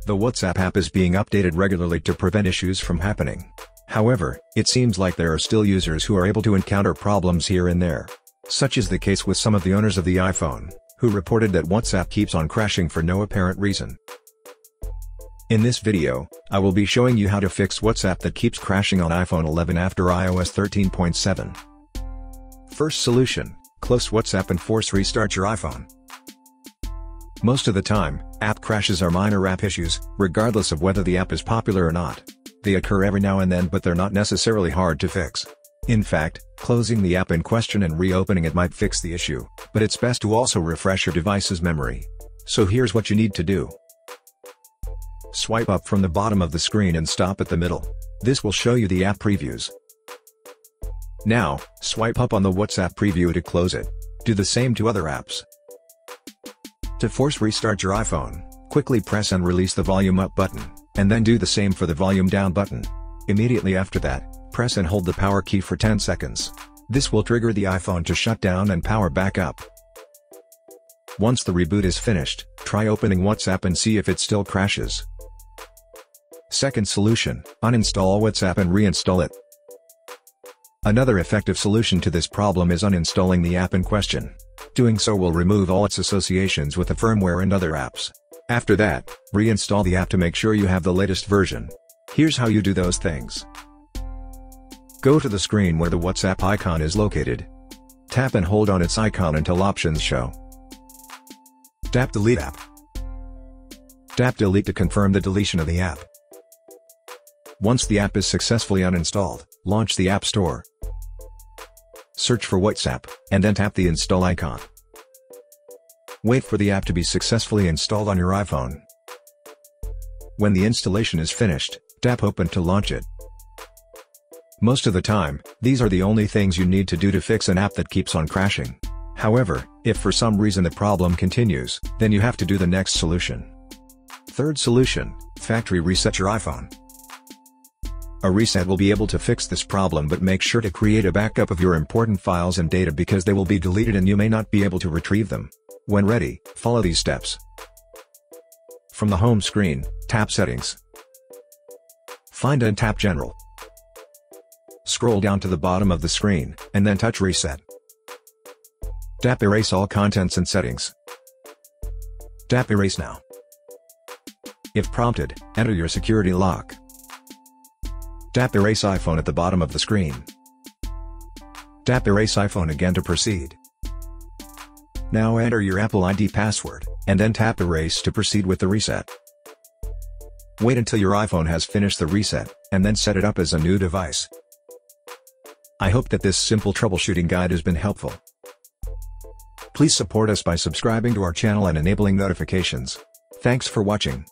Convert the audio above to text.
The WhatsApp app is being updated regularly to prevent issues from happening. However, it seems like there are still users who are able to encounter problems here and there. Such is the case with some of the owners of the iPhone, who reported that WhatsApp keeps on crashing for no apparent reason. In this video, I will be showing you how to fix WhatsApp that keeps crashing on iPhone 11 after iOS 13.7. First solution: close WhatsApp and force restart your iPhone. Most of the time, app crashes are minor app issues, regardless of whether the app is popular or not. They occur every now and then, but they're not necessarily hard to fix. In fact, closing the app in question and reopening it might fix the issue, but it's best to also refresh your device's memory. So here's what you need to do. Swipe up from the bottom of the screen and stop at the middle. This will show you the app previews. Now, swipe up on the WhatsApp preview to close it. Do the same to other apps. To force restart your iPhone, quickly press and release the volume up button, and then do the same for the volume down button. Immediately after that, press and hold the power key for 10 seconds. This will trigger the iPhone to shut down and power back up. Once the reboot is finished, try opening WhatsApp and see if it still crashes. Second solution: uninstall WhatsApp and reinstall it. Another effective solution to this problem is uninstalling the app in question. Doing so will remove all its associations with the firmware and other apps. After that, reinstall the app to make sure you have the latest version. Here's how you do those things. Go to the screen where the WhatsApp icon is located. Tap and hold on its icon until options show. Tap Delete App. Tap Delete to confirm the deletion of the app. Once the app is successfully uninstalled, launch the App Store. Search for WhatsApp, and then tap the install icon. Wait for the app to be successfully installed on your iPhone. When the installation is finished, tap Open to launch it. Most of the time, these are the only things you need to do to fix an app that keeps on crashing. However, if for some reason the problem continues, then you have to do the next solution. Third solution: factory reset your iPhone. A reset will be able to fix this problem, but make sure to create a backup of your important files and data because they will be deleted and you may not be able to retrieve them. When ready, follow these steps. From the home screen, tap Settings. Find and tap General. Scroll down to the bottom of the screen, and then touch Reset. Tap Erase all contents and settings. Tap Erase now. If prompted, enter your security lock. Tap Erase iPhone at the bottom of the screen. Tap Erase iPhone again to proceed. Now enter your Apple ID password, and then tap Erase to proceed with the reset. Wait until your iPhone has finished the reset, and then set it up as a new device. I hope that this simple troubleshooting guide has been helpful. Please support us by subscribing to our channel and enabling notifications. Thanks for watching.